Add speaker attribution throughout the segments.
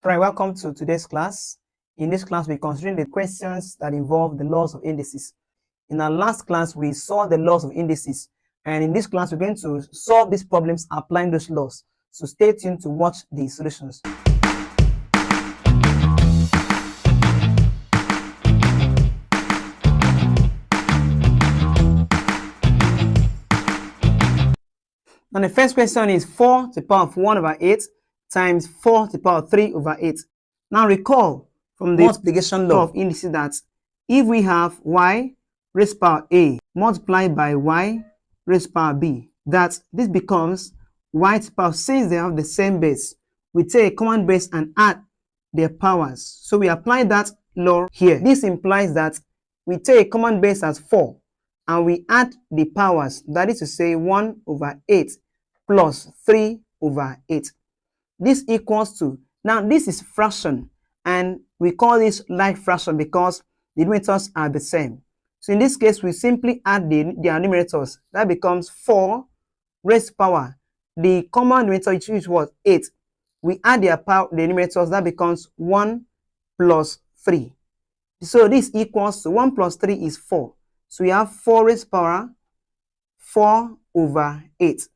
Speaker 1: Alright, welcome to today's class. In this class, we're considering the questions that involve the laws of indices. In our last class, we saw the laws of indices, and in this class, we're going to solve these problems applying those laws. So stay tuned to watch the solutions. And the first question is 4 to the power of 1 over 8 times 4 to the power of 3 over 8. Now recall from the multiplication law of indices that if we have y raised to the power a multiplied by y raised to the power b, that this becomes y to the power, since they have the same base, we take a common base and add their powers. So we apply that law here. This implies that we take a common base as 4 and we add the powers, that is to say 1 over 8 plus 3 over 8. This equals to, now this is fraction, and we call this like fraction because the numerators are the same. So in this case, we simply add their numerators. That becomes 4 raised to power. The common numerator, which is what? 8. We add their power, the numerators, that becomes 1 plus 3. So this equals to 1 plus 3 is 4. So we have 4 raised to power 4 over 8.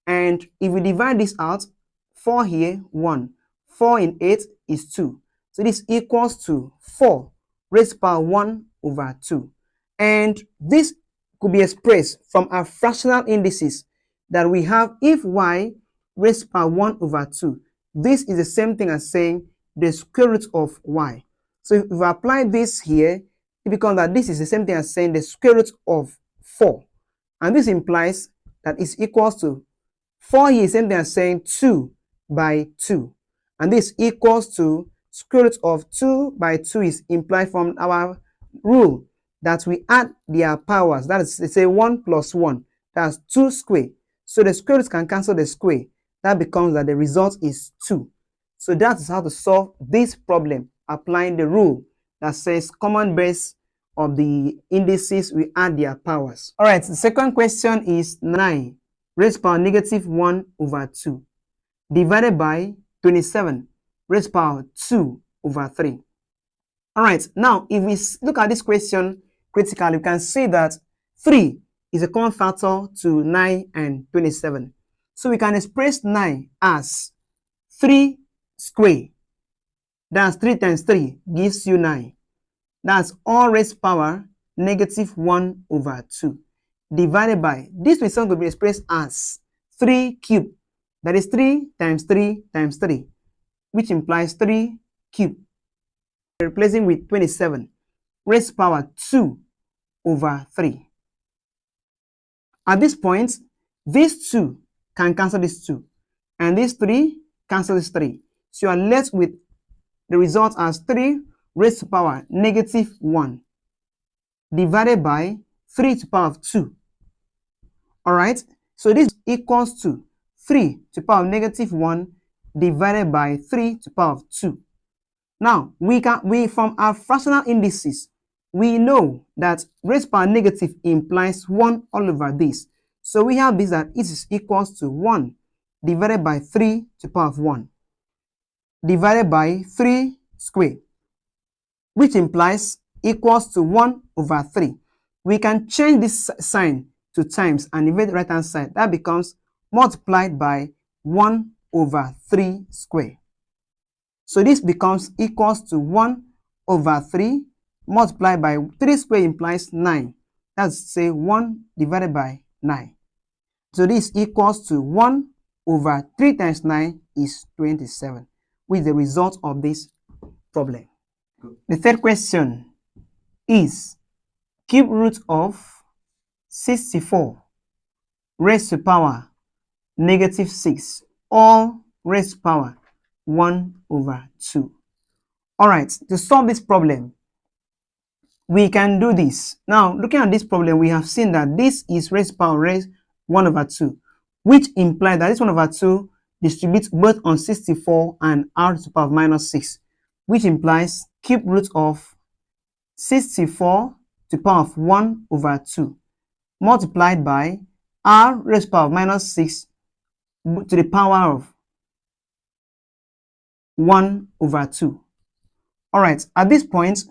Speaker 1: And if we divide this out, 4 here, 1. 4 in 8 is 2. So this equals to 4 raised to power 1 over 2. And this could be expressed from our fractional indices that we have if y raised to power 1 over 2. This is the same thing as saying the square root of y. So if we apply this here, it becomes that this is the same thing as saying the square root of 4. And this implies that it's equals to 4 here is the same thing as saying 2 by 2. And this equals to square root of 2 by 2 is implied from our rule that we add their powers. That is, let's say 1 plus 1. That's 2 squared. So the square root can cancel the square. That becomes that the result is 2. So that is how to solve this problem, applying the rule that says common base of the indices, we add their powers. All right, the second question is 9 raised to power negative 1 over 2 divided by 27 raised to power 2 over 3. All right, now if we look at this question critically, we can see that 3 is a common factor to 9 and 27. So we can express 9 as 3 squared. That's 3 times 3 gives you 9. That's all raised to power negative 1 over 2 divided by, this result will be expressed as 3 cubed. That is 3 times 3 times 3, which implies 3 cubed. Replacing with 27 raised to power 2 over 3. At this point, this 2 can cancel this 2, and this 3 cancel this 3. So you are left with the result as 3 raised to power negative 1 divided by 3 to the power of 2. All right, so this equals to 3 to the power of negative 1 divided by 3 to the power of 2. Now, we from our fractional indices, we know that raised to power negative implies 1 all over this. So we have this that it is equals to 1 divided by 3 to the power of 1 divided by 3 squared, which implies equals to 1 over 3. We can change this sign to times and invert the right hand side. That becomes multiplied by 1 over 3 squared. So this becomes equals to 1 over 3 multiplied by 3 squared implies 9. That's say 1 divided by 9. So this equals to 1 over 3 times 9 is 27, which is the result of this problem. The third question is cube root of 64 raised to power negative 6, all raised to power 1 over 2. All right, to solve this problem, we can do this. Now, looking at this problem, we have seen that this is raised to power raised 1 over 2, which implies that this 1 over 2 distributes both on 64 and r to the power of minus 6, which implies cube root of 64 to the power of 1 over 2 multiplied by r raised to the power of minus 6 to the power of 1 over 2. All right, at this point,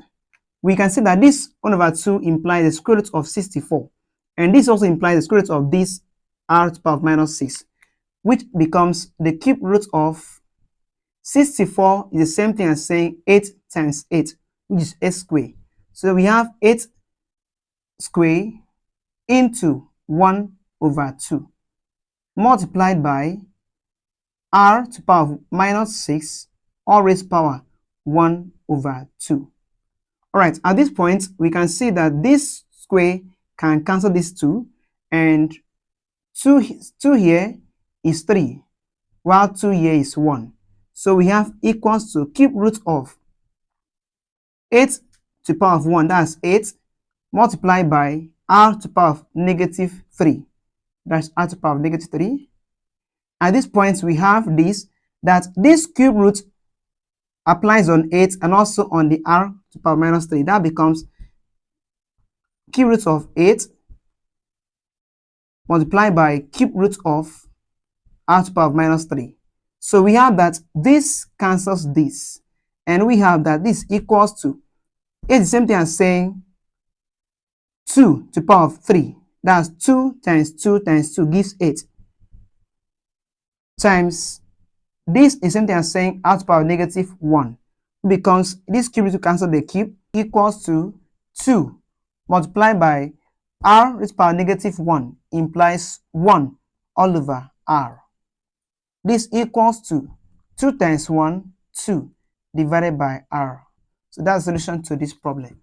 Speaker 1: we can see that this 1 over 2 implies the square root of 64. And this also implies the square root of this r to the power of minus 6, which becomes the cube root of 64 is the same thing as saying 8 times 8, which is 8 squared. So we have 8 squared into 1 over 2 multiplied by r to the power of minus 6 all raised to power 1 over 2. All right, at this point, we can see that this square can cancel this 2, and 2 here is 3, while 2 here is 1. So we have equals to cube root of 8 to the power of 1, that's 8, multiplied by r to the power of negative 3, that's r to the power of negative 3. At this point, we have this, that this cube root applies on 8 and also on the r to the power of minus 3. That becomes cube root of 8 multiplied by cube root of r to the power of minus 3. So we have that this cancels this, and we have that this equals to, it's the same thing as saying 2 to the power of 3. That's 2 times 2 times 2 gives 8. Times this is the same thing as saying r to the power of negative 1. Becomes this cube to cancel the cube equals to 2 multiplied by r to the power of negative 1 implies 1 all over r. This equals to 2 times 1, 2 divided by r. So that's the solution to this problem.